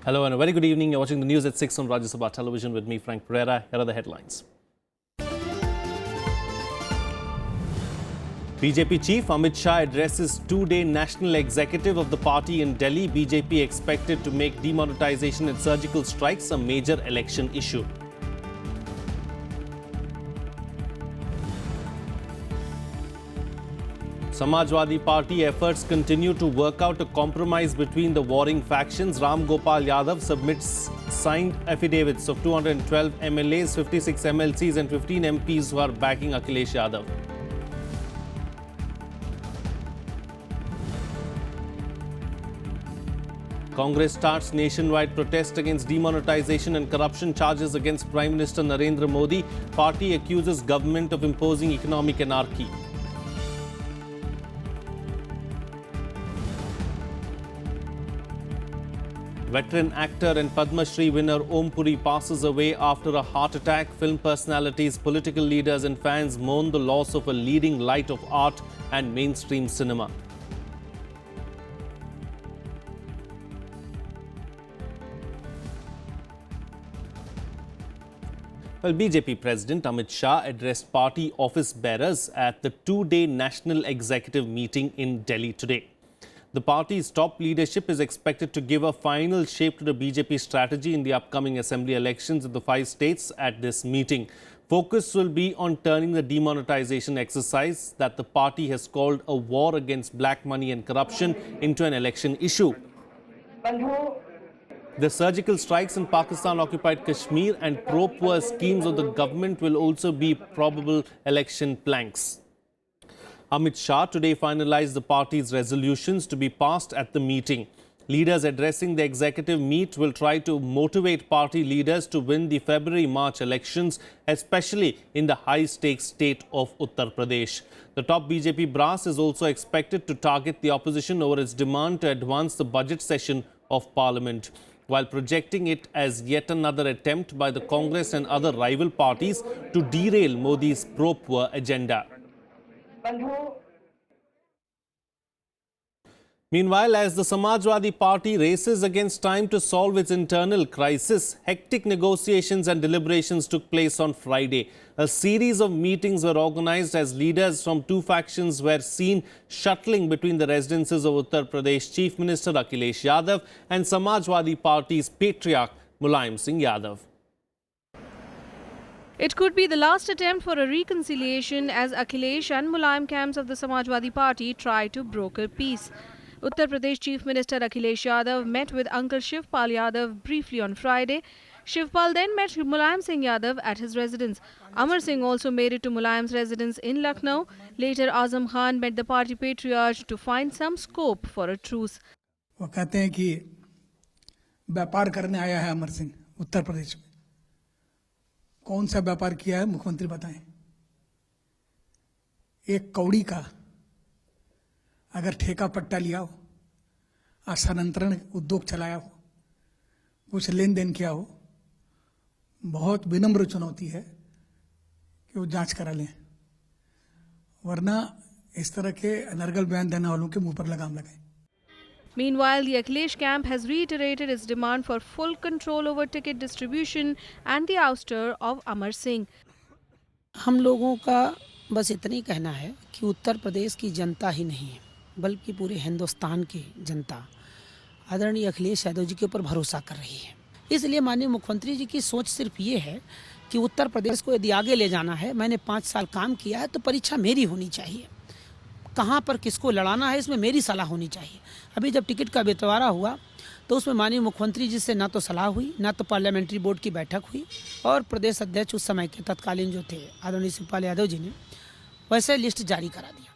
Hello and a very good evening. You're watching the news at 6 on Rajya Sabha Television with me, Frank Pereira. Here are the headlines. BJP Chief Amit Shah addresses two-day national executive of the party in Delhi. BJP expected to make demonetisation and surgical strikes a major election issue. Samajwadi Party efforts continue to work out a compromise between the warring factions. Ram Gopal Yadav submits signed affidavits of 212 MLAs, 56 MLCs and 15 MPs who are backing Akhilesh Yadav. Congress starts nationwide protest against demonetisation and corruption charges against Prime Minister Narendra Modi. Party accuses government of imposing economic anarchy. Veteran actor and Padma Shri winner Om Puri passes away after a heart attack. Film personalities, political leaders and fans mourn the loss of a leading light of art and mainstream cinema. Well, BJP President Amit Shah addressed party office bearers at the two-day national executive meeting in Delhi today. The party's top leadership is expected to give a final shape to the BJP strategy in the upcoming assembly elections in the 5 states at this meeting. Focus will be on turning the demonetisation exercise that the party has called a war against black money and corruption into an election issue. The surgical strikes in Pakistan-occupied Kashmir and pro-poor schemes of the government will also be probable election planks. Amit Shah today finalized the party's resolutions to be passed at the meeting. Leaders addressing the executive meet will try to motivate party leaders to win the February-March elections, especially in the high-stakes state of Uttar Pradesh. The top BJP brass is also expected to target the opposition over its demand to advance the budget session of Parliament, while projecting it as yet another attempt by the Congress and other rival parties to derail Modi's pro-poor agenda. Meanwhile, as the Samajwadi Party races against time to solve its internal crisis, hectic negotiations and deliberations took place on Friday. A series of meetings were organized as leaders from two factions were seen shuttling between the residences of Uttar Pradesh Chief Minister Akhilesh Yadav and Samajwadi Party's patriarch Mulayam Singh Yadav. It could be the last attempt for a reconciliation as Akhilesh and Mulayam camps of the Samajwadi Party try to broker peace. Uttar Pradesh Chief Minister Akhilesh Yadav met with Uncle Shivpal Yadav briefly on Friday. Shivpal then met Mulayam Singh Yadav at his residence. Amar Singh also made it to Mulayam's residence in Lucknow. Later, Azam Khan met the party patriarch to find some scope for a truce. वो कहते हैं कि व्यापार करने आया है अमर सिंह उत्तर प्रदेश में। कौन सा व्यापार किया है मुख्यमंत्री बताएं। एक कौड़ी का अगर ठेका पट्टा लिया हो, स्थानांतरण उद्योग चलाया हो, कुछ लेन देन किया हो, बहुत विनम्र चुनौती है कि वो जांच करा लें, वरना इस तरह के अनर्गल बयान देने वालों के मुंह पर लगाम लगाएं। Meanwhile, the Akhilesh camp has reiterated its demand for full control over ticket distribution and the ouster of Amar Singh. हम लोगों का बस इतना ही कहना है कि उत्तर प्रदेश की जनता ही नहीं है, बल्कि पूरे हिंदुस्तान की जनता आदरणीय अखिलेश यादव जी के ऊपर भरोसा कर रही है। इसलिए माननीय मुख्यमंत्री जी की सोच सिर्फ ये है कि उत्तर प्रदेश को यदि आगे ले जाना है, मैंने 5 साल काम किया है तो परीक्षा मेरी होनी चाहिए, कहाँ पर किसको लड़ाना है इसमें मेरी सलाह होनी चाहिए। अभी जब टिकट का बंटवारा हुआ तो उसमें माननीय मुख्यमंत्री जी से ना तो सलाह हुई, ना तो पार्लियामेंट्री बोर्ड की बैठक हुई, और प्रदेश अध्यक्ष उस समय के तत्कालीन जो थे आदरणीय शिवपाल यादव जी ने वैसे लिस्ट जारी करा दिया।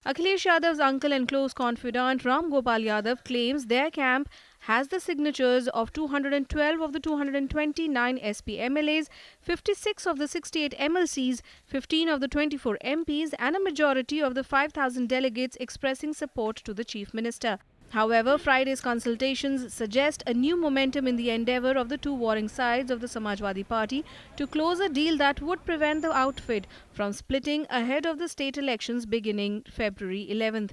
Akhilesh Yadav's uncle and close confidant Ram Gopal Yadav claims their camp has the signatures of 212 of the 229 SP MLAs, 56 of the 68 MLCs, 15 of the 24 MPs and a majority of the 5,000 delegates expressing support to the Chief Minister. However, Friday's consultations suggest a new momentum in the endeavour of the two warring sides of the Samajwadi Party to close a deal that would prevent the outfit from splitting ahead of the state elections beginning February 11th.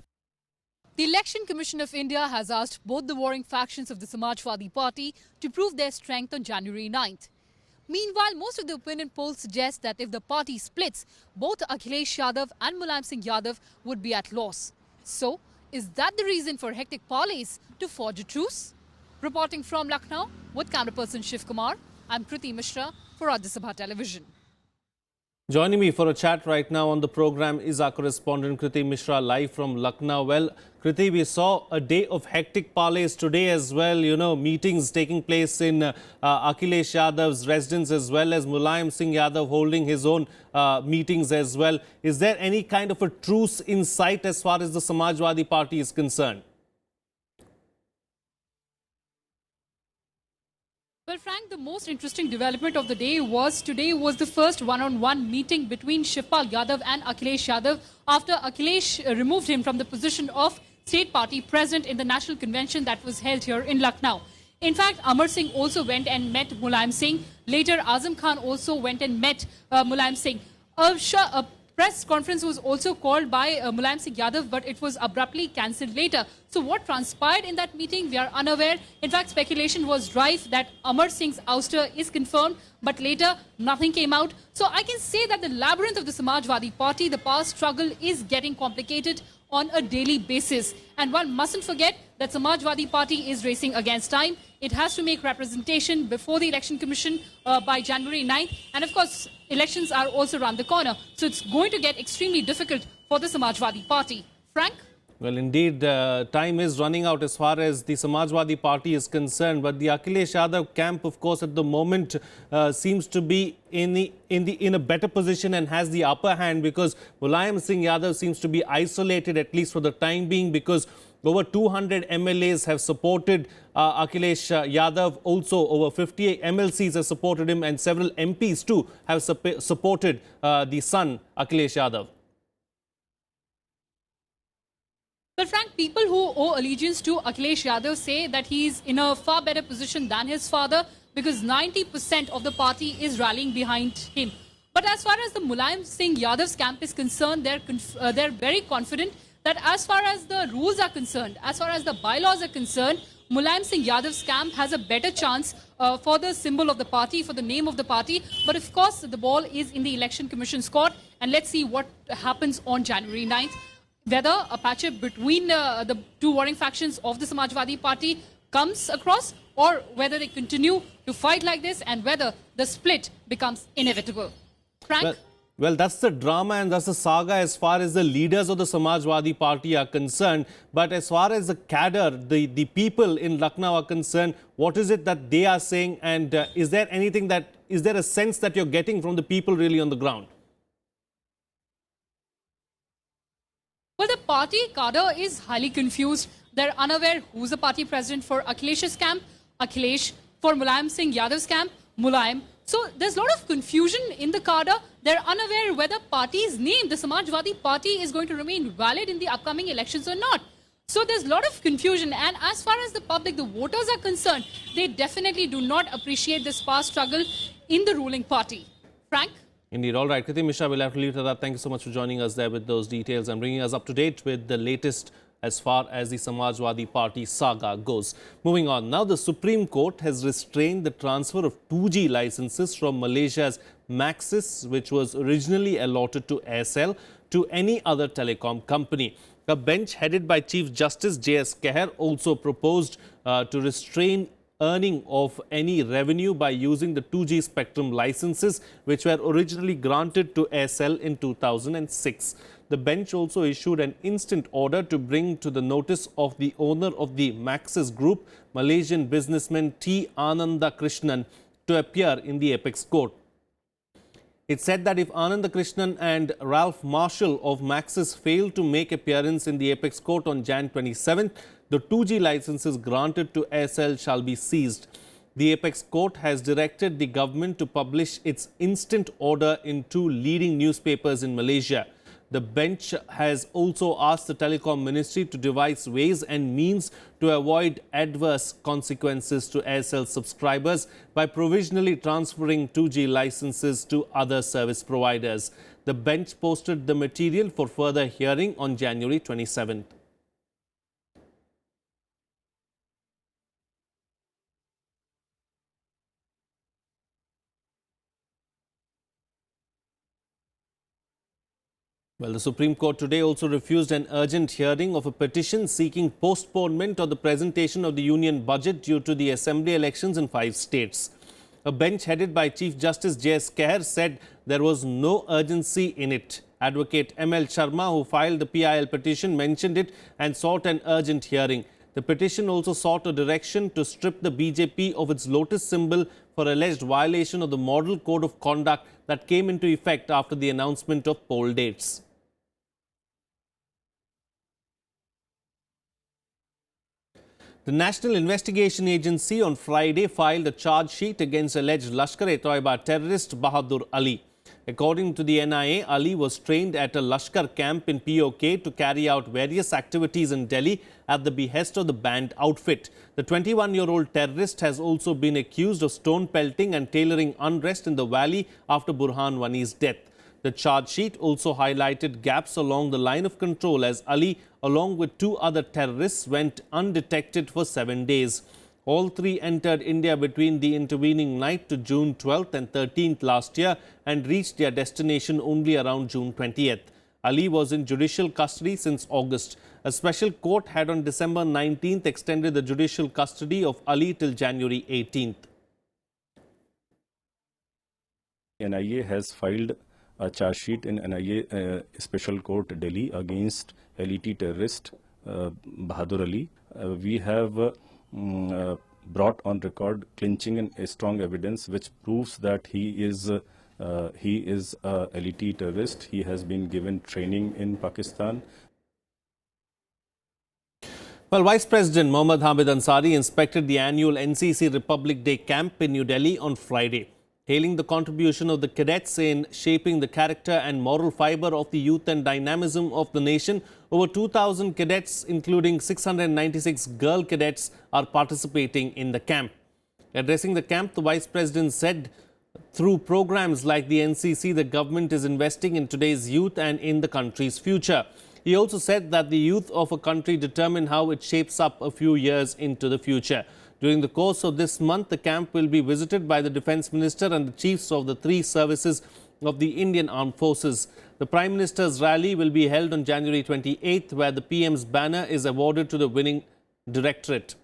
The Election Commission of India has asked both the warring factions of the Samajwadi Party to prove their strength on January 9th. Meanwhile, most of the opinion polls suggest that if the party splits, both Akhilesh Yadav and Mulayam Singh Yadav would be at loss. So, is that the reason for hectic parleys to forge a truce? Reporting from Lucknow with camera person Shiv Kumar, I'm Priti Mishra for Rajya Sabha Television. Joining me for a chat right now on the program is our correspondent Priti Mishra, live from Lucknow. Well, Priti, we saw a day of hectic parleys today as well. You know, meetings taking place in Akhilesh Yadav's residence, as well as Mulayam Singh Yadav holding his own meetings as well. Is there any kind of a truce in sight as far as the Samajwadi Party is concerned? Well, Frank, the most interesting development of the day was today was the first one-on-one meeting between Shivpal Yadav and Akhilesh Yadav after Akhilesh removed him from the position of State Party President in the National Convention that was held here in Lucknow. In fact, Amar Singh also went and met Mulayam Singh. Later, Azam Khan also went and met Mulayam Singh. A press conference was also called by Mulayam Singh Yadav, but it was abruptly cancelled later. So what transpired in that meeting, we are unaware. In fact, speculation was rife that Amar Singh's ouster is confirmed, but later nothing came out. So I can say that the labyrinth of the Samajwadi Party, the power struggle, is getting complicated on a daily basis. And one mustn't forget that Samajwadi Party is racing against time. It has to make representation before the Election Commission by January 9th. And of course, elections are also around the corner. So it's going to get extremely difficult for the Samajwadi Party. Frank? Well, indeed, time is running out as far as the Samajwadi Party is concerned. But the Akhilesh Yadav camp, of course, at the moment seems to be in a better position and has the upper hand, because Mulayam Singh Yadav seems to be isolated, at least for the time being, because over 200 MLAs have supported Akhilesh Yadav. Also, over 50 MLCs have supported him, and several MPs too have supported the son, Akhilesh Yadav. But Frank, people who owe allegiance to Akhilesh Yadav say that he is in a far better position than his father, because 90% of the party is rallying behind him. But as far as the Mulayam Singh Yadav's camp is concerned, they're very confident that as far as the rules are concerned, as far as the bylaws are concerned, Mulayam Singh Yadav's camp has a better chance for the symbol of the party, for the name of the party. But of course, the ball is in the Election Commission's court, and let's see what happens on January 9th. Whether a patch-up between the two warring factions of the Samajwadi Party comes across, or whether they continue to fight like this, and whether the split becomes inevitable. Frank? Well, that's the drama and that's the saga as far as the leaders of the Samajwadi Party are concerned. But as far as the cadre, the people in Lucknow are concerned, what is it that they are saying? And is there a sense that you're getting from the people really on the ground? Well, the party cadre is highly confused. They're unaware who's the party president for Akhilesh's camp, Akhilesh, for Mulayam Singh Yadav's camp, Mulayam. So there's a lot of confusion in the cadre. They're unaware whether party's name, the Samajwadi Party, is going to remain valid in the upcoming elections or not. So there's a lot of confusion. And as far as the public, the voters are concerned, they definitely do not appreciate this power struggle in the ruling party. Frank? Indeed. All right, Priti Mishra, we'll have to leave it at that. Thank you so much for joining us there with those details and bringing us up to date with the latest as far as the Samajwadi Party saga goes. Moving on, now the Supreme Court has restrained the transfer of 2G licenses from Malaysia's Maxis, which was originally allotted to Aircel, to any other telecom company. A bench headed by Chief Justice J.S. Keher also proposed to restrain earning of any revenue by using the 2G spectrum licenses, which were originally granted to Aircel in 2006. The bench also issued an instant order to bring to the notice of the owner of the Maxis Group, Malaysian businessman T. Ananda Krishnan, to appear in the apex court. It said that if Ananda Krishnan and Ralph Marshall of Maxis fail to make appearance in the apex court on Jan 27th, the 2G licenses granted to Aircel shall be seized. The apex court has directed the government to publish its instant order in 2 leading newspapers in Malaysia. The bench has also asked the Telecom Ministry to devise ways and means to avoid adverse consequences to Aircel subscribers by provisionally transferring 2G licenses to other service providers. The bench posted the material for further hearing on January 27th. Well, the Supreme Court today also refused an urgent hearing of a petition seeking postponement of the presentation of the union budget due to the assembly elections in 5 states. A bench headed by Chief Justice J.S. Keher said there was no urgency in it. Advocate M.L. Sharma, who filed the PIL petition, mentioned it and sought an urgent hearing. The petition also sought a direction to strip the BJP of its lotus symbol for alleged violation of the Model Code of Conduct that came into effect after the announcement of poll dates. The National Investigation Agency on Friday filed a charge sheet against alleged LashkarEtaiba terrorist Bahadur Ali. According to the NIA, Ali was trained at a Lashkar camp in POK to carry out various activities in Delhi at the behest of the banned outfit. The 21-year-old terrorist has also been accused of stone pelting and tailoring unrest in the valley after Burhan Wani's death. The charge sheet also highlighted gaps along the line of control as Ali, along with 2 other terrorists, went undetected for 7 days. All 3 entered India between the intervening night to June 12th and 13th last year and reached their destination only around June 20th. Ali was in judicial custody since August. A special court had on December 19th extended the judicial custody of Ali till January 18th. NIA has filed a charge sheet in NIA Special Court Delhi against LET terrorist Bahadur Ali. We have brought on record clinching and strong evidence which proves that he is a LET terrorist. He has been given training in Pakistan. Well, Vice President Mohammad Hamid Ansari inspected the annual NCC Republic Day camp in New Delhi on Friday. Hailing the contribution of the cadets in shaping the character and moral fibre of the youth and dynamism of the nation, over 2,000 cadets, including 696 girl cadets, are participating in the camp. Addressing the camp, the Vice President said, through programs like the NCC, the government is investing in today's youth and in the country's future. He also said that the youth of a country determine how it shapes up a few years into the future. During the course of this month, the camp will be visited by the Defence Minister and the chiefs of the 3 services of the Indian Armed Forces. The Prime Minister's rally will be held on January 28th, where the PM's banner is awarded to the winning directorate.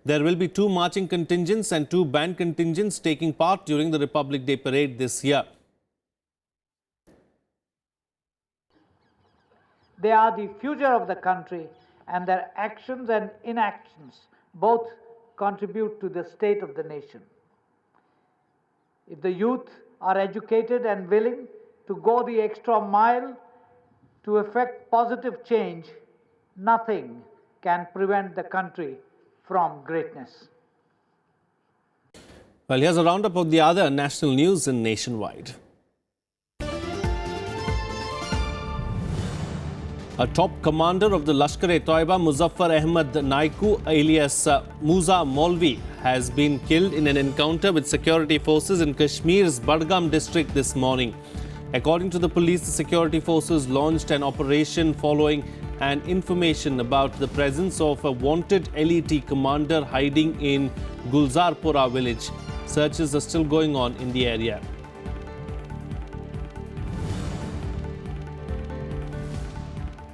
There will be 2 marching contingents and 2 band contingents taking part during the Republic Day parade this year. They are the future of the country, and their actions and inactions both contribute to the state of the nation. If the youth are educated and willing to go the extra mile to effect positive change, nothing can prevent the country from greatness. Well, here's a roundup of the other national news and nationwide. A top commander of the LashkarEtaiba, Muzaffar Ahmad Naiku alias Musa Molvi, has been killed in an encounter with security forces in Kashmir's Budgam district this morning. According to the police, the security forces launched an operation following an information about the presence of a wanted LET commander hiding in Gulzarpura village. Searches are still going on in the area.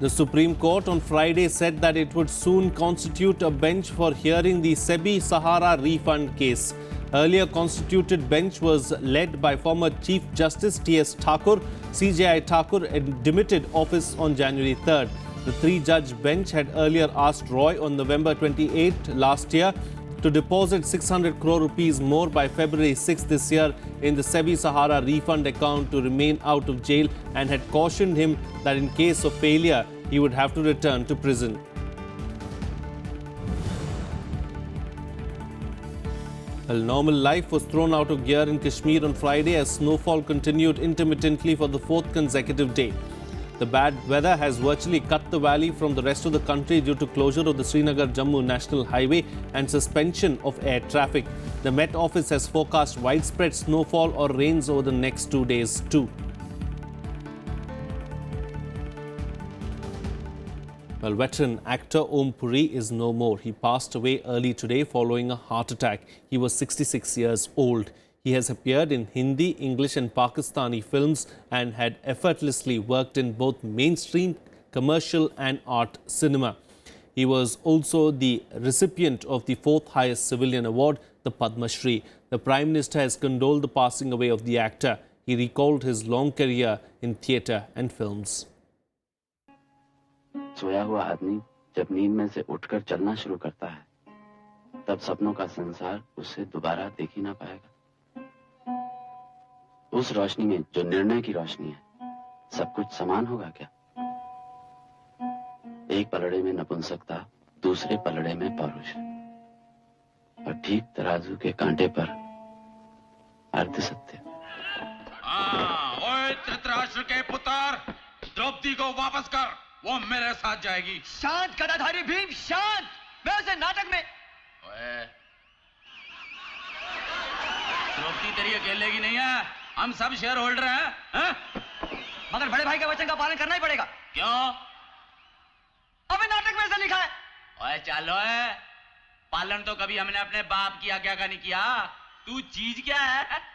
The Supreme Court on Friday said that it would soon constitute a bench for hearing the Sebi Sahara refund case. Earlier constituted bench was led by former Chief Justice T.S. Thakur. CJI Thakur demitted office on January 3rd. The 3-judge bench had earlier asked Roy on November 28 last year to deposit 600 crore rupees more by February 6 this year in the Sebi Sahara refund account to remain out of jail, and had cautioned him that in case of failure, he would have to return to prison. Well, normal life was thrown out of gear in Kashmir on Friday as snowfall continued intermittently for the 4th consecutive day. The bad weather has virtually cut the valley from the rest of the country due to closure of the Srinagar-Jammu National Highway and suspension of air traffic. The Met Office has forecast widespread snowfall or rains over the next 2 days too. Well, veteran actor Om Puri is no more. He passed away early today following a heart attack. He was 66 years old. He has appeared in Hindi, English and Pakistani films and had effortlessly worked in both mainstream, commercial and art cinema. He was also the recipient of the fourth highest civilian award, the Padma Shri. The Prime Minister has condoled the passing away of the actor. He recalled his long career in theatre and films. सोया हुआ आदमी जब नींद में से उठकर चलना शुरू करता है, तब सपनों का संसार उसे दोबारा देख ही ना पाएगा। उस रोशनी में जो निर्णय की रोशनी है, सब कुछ समान होगा क्या? एक पलड़े में नपुंसकता, दूसरे पलड़े में पौरुष, और ठीक तराजू के कांटे पर अर्ध सत्य। ओए धृतराष्ट्र के पुत्र, द्रौपदी को वापस कर, वो मेरे साथ जाएगी। शांत गदाधारी भीम, शांत। मैं उसे नाटक में। ओए, द्रौपदी तेरी अकेले की नहीं है, हम सब शेयर होल्डर हैं। मगर बड़े भाई के वचन का पालन करना ही पड़ेगा। क्यों? अबे नाटक में ऐसा लिखा है। ओए चलो है, पालन तो कभी हमने अपने बाप की आज्ञा का नहीं किया। तू चीज क्या है?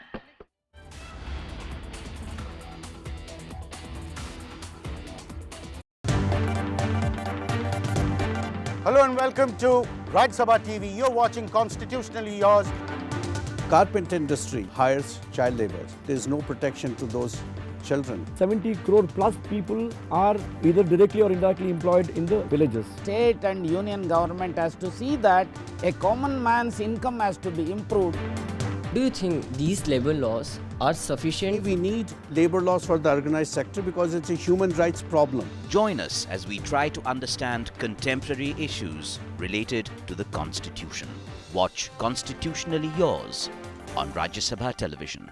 Hello and welcome to Rajya Sabha TV. You're watching Constitutionally Yours. Carpet industry hires child laborers. There is no protection to those children. 70 crore plus people are either directly or indirectly employed in the villages. State and union government has to see that a common man's income has to be improved. Do you think these labor laws are sufficient? We need labor laws for the organized sector because it's a human rights problem. Join us as we try to understand contemporary issues related to the Constitution. Watch Constitutionally Yours on Rajya Sabha Television.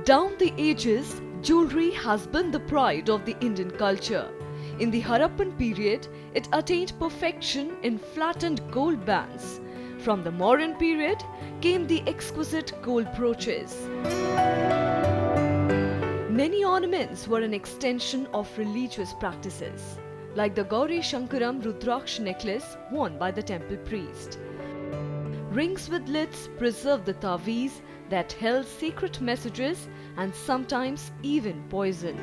Down the ages, jewellery has been the pride of the Indian culture. In the Harappan period, it attained perfection in flattened gold bands. From the Mauryan period came the exquisite gold brooches. Many ornaments were an extension of religious practices, like the Gauri Shankaram Rudraksh necklace worn by the temple priest. Rings with lids preserved the taweez that held secret messages and sometimes even poison.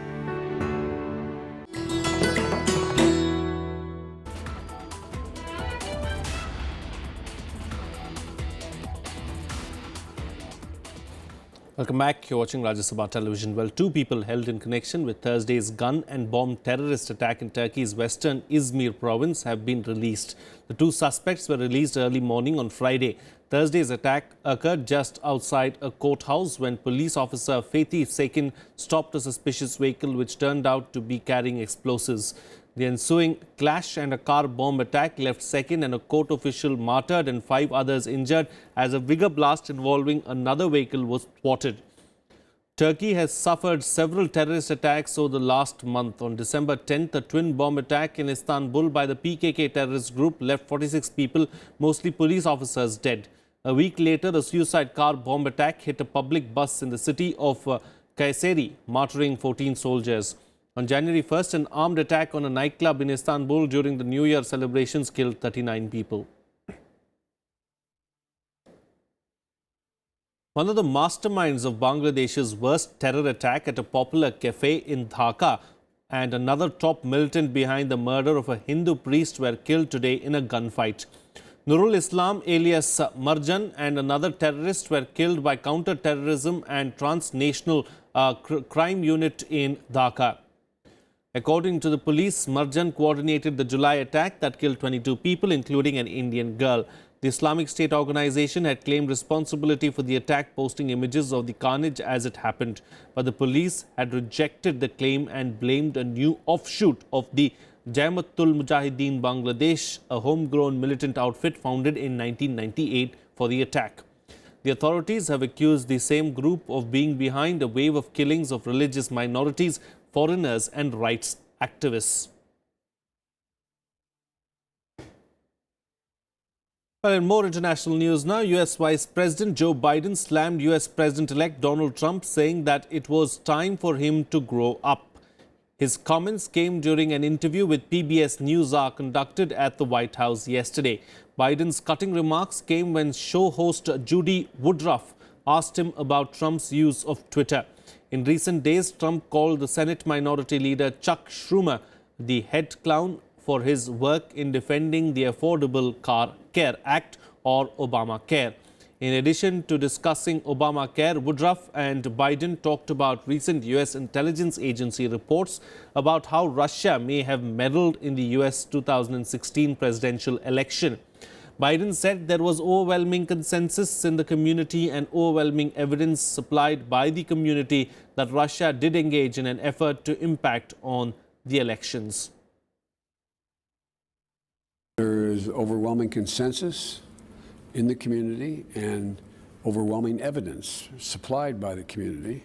Welcome back. You're watching Rajya Sabha Television. Well, two people held in connection with Thursday's gun and bomb terrorist attack in Turkey's western Izmir province have been released. The two suspects were released early morning on Friday. Thursday's attack occurred just outside a courthouse when police officer Fethi Sekin stopped a suspicious vehicle which turned out to be carrying explosives. The ensuing clash and a car bomb attack left Sekin and a court official martyred and 5 others injured as a bigger blast involving another vehicle was thwarted. Turkey has suffered several terrorist attacks over the last month. On December 10th, a twin bomb attack in Istanbul by the PKK terrorist group left 46 people, mostly police officers, dead. A week later, a suicide car bomb attack hit a public bus in the city of Kayseri, martyring 14 soldiers. On January 1st, an armed attack on a nightclub in Istanbul during the New Year celebrations killed 39 people. One of the masterminds of Bangladesh's worst terror attack at a popular cafe in Dhaka and another top militant behind the murder of a Hindu priest were killed today in a gunfight. Nurul Islam alias Marjan and another terrorist were killed by counter-terrorism and transnational crime unit in Dhaka. According to the police, Marjan coordinated the July attack that killed 22 people, including an Indian girl. The Islamic State organization had claimed responsibility for the attack, posting images of the carnage as it happened. But the police had rejected the claim and blamed a new offshoot of the Jamatul Mujahideen Bangladesh, a homegrown militant outfit founded in 1998, for the attack. The authorities have accused the same group of being behind a wave of killings of religious minorities, foreigners and rights activists. Well, in more international news now, US Vice President Joe Biden slammed US President-elect Donald Trump, saying that it was time for him to grow up. His comments came during an interview with PBS NewsHour conducted at the White House yesterday. Biden's cutting remarks came when show host Judy Woodruff asked him about Trump's use of Twitter. In recent days, Trump called the Senate Minority Leader Chuck Schumer the head clown for his work in defending the Affordable Care Act, or Obamacare. In addition to discussing Obamacare, Woodruff and Biden talked about recent U.S. intelligence agency reports about how Russia may have meddled in the U.S. 2016 presidential election. Biden said there was overwhelming consensus in the community and overwhelming evidence supplied by the community that Russia did engage in an effort to impact on the elections. There is overwhelming consensus in the community and overwhelming evidence supplied by the community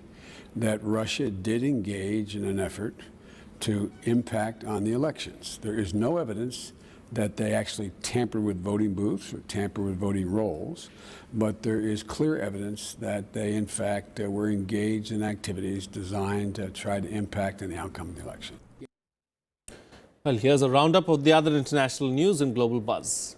that Russia did engage in an effort to impact on the elections. There is no evidence that they actually tampered with voting booths or tampered with voting rolls, but there is clear evidence that they, in fact, were engaged in activities designed to try to impact on the outcome of the election. Well, here's a roundup of the other international news in Global Buzz.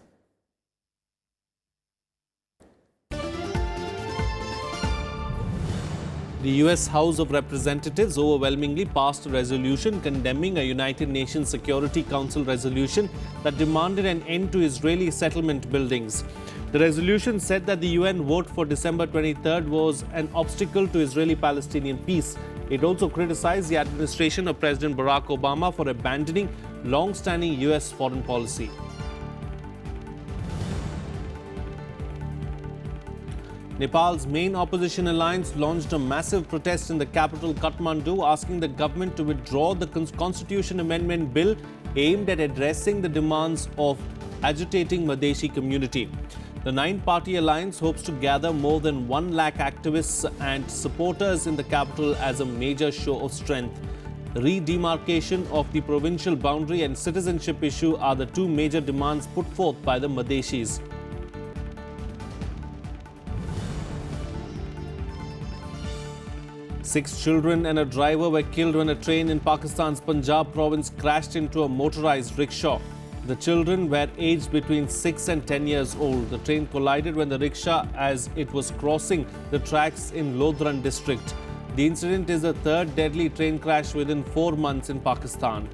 The US House of Representatives overwhelmingly passed a resolution condemning a United Nations Security Council resolution that demanded an end to Israeli settlement buildings. The resolution said that the UN vote for December 23rd was an obstacle to Israeli-Palestinian peace. It also criticized the administration of President Barack Obama for abandoning long-standing US foreign policy. Nepal's main opposition alliance launched a massive protest in the capital Kathmandu, asking the government to withdraw the Constitution Amendment Bill aimed at addressing the demands of agitating Madhesi community. The 9-party alliance hopes to gather more than 1 lakh activists and supporters in the capital as a major show of strength. The redemarcation of the provincial boundary and citizenship issue are the 2 major demands put forth by the Madhesis. Six children and a driver were killed when a train in Pakistan's Punjab province crashed into a motorized rickshaw. The children were aged between 6 and 10 years old. The train collided when the rickshaw as it was crossing the tracks in Lodran district. The incident is the 3rd deadly train crash within 4 months in Pakistan.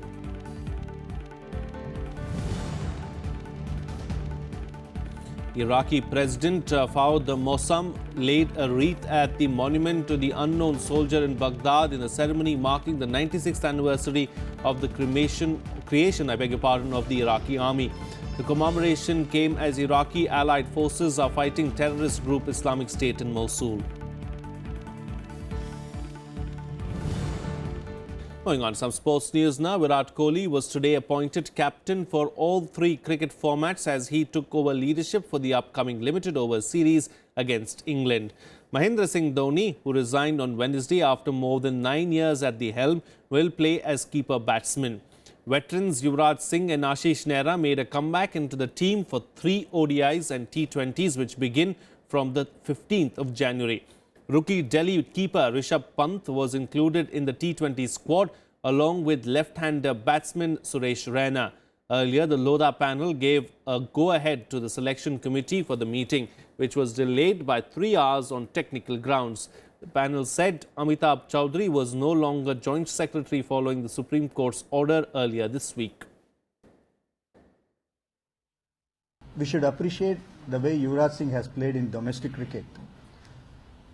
Iraqi President Fawad Mossam laid a wreath at the monument to the unknown soldier in Baghdad in a ceremony marking the 96th anniversary of the creation of the Iraqi army. The commemoration came as Iraqi allied forces are fighting terrorist group Islamic State in Mosul. Going on, some sports news now. Virat Kohli was today appointed captain for all 3 cricket formats as he took over leadership for the upcoming limited over series against England. Mahendra Singh Dhoni, who resigned on Wednesday after more than 9 years at the helm, will play as keeper batsman. Veterans Yuvraj Singh and Ashish Nehra made a comeback into the team for 3 ODIs and T20s which begin from the 15th of January. Rookie Delhi keeper Rishabh Pant was included in the T20 squad along with left-hander batsman Suresh Raina. Earlier, the Lodha panel gave a go-ahead to the selection committee for the meeting, which was delayed by 3 hours on technical grounds. The panel said Amitabh Chaudhary was no longer Joint Secretary following the Supreme Court's order earlier this week. We should appreciate the way Yuvraj Singh has played in domestic cricket.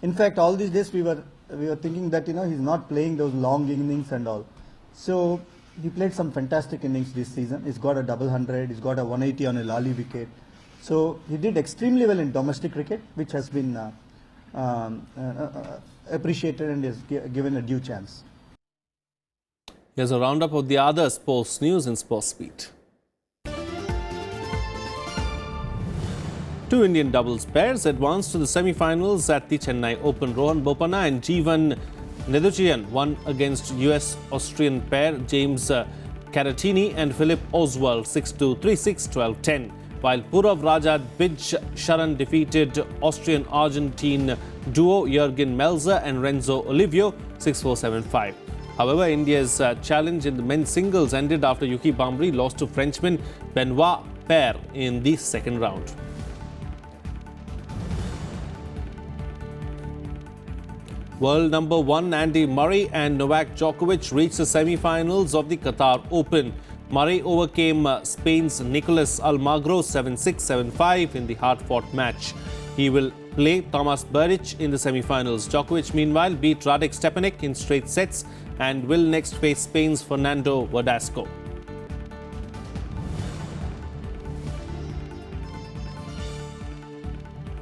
In fact, all these days we were thinking that he's not playing those long innings and all. So he played some fantastic innings this season. He's got a double 100. He's got a 180 on a lally wicket. So he did extremely well in domestic cricket, which has been appreciated and is given a due chance. Here's a roundup of the other sports news in Sportsbeat. 2 Indian doubles pairs advanced to the semi-finals at the Chennai Open. Rohan Bopanna and Jeevan Neduchian won against US-Austrian pair James Caratini and Philip Oswald 6-2, 3-6, 12-10. While Purav Raja Bij Sharan defeated Austrian-Argentine duo Jürgen Melzer and Renzo Olivio 6-4, 7-5. However, India's challenge in the men's singles ended after Yuki Bambri lost to Frenchman Benoit Paire in the second round. World number 1 Andy Murray and Novak Djokovic reached the semi-finals of the Qatar Open. Murray overcame Spain's Nicolas Almagro 7-6, 7-5 in the hard-fought match. He will play Tomas Berdych in the semi-finals. Djokovic, meanwhile, beat Radek Stepanek in straight sets and will next face Spain's Fernando Verdasco.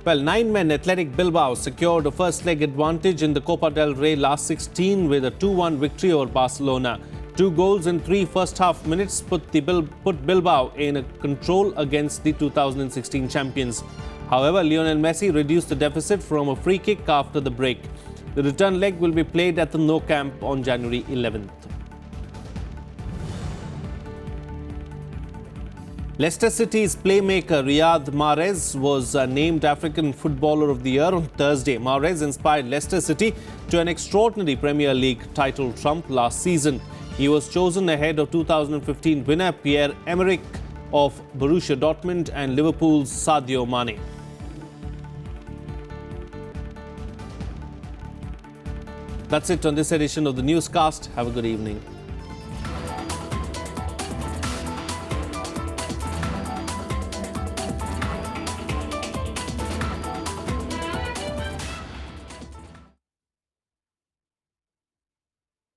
Well, 9-men Athletic Bilbao secured a first-leg advantage in the Copa del Rey last 16 with a 2-1 victory over Barcelona. 2 goals in 3 first-half minutes put Bilbao in control against the 2016 champions. However, Lionel Messi reduced the deficit from a free kick after the break. The return leg will be played at the Nou Camp on January 11th. Leicester City's playmaker Riyad Mahrez was named African Footballer of the Year on Thursday. Mahrez inspired Leicester City to an extraordinary Premier League title trump last season. He was chosen ahead of 2015 winner Pierre-Emerick of Borussia Dortmund and Liverpool's Sadio Mane. That's it on this edition of the newscast. Have a good evening.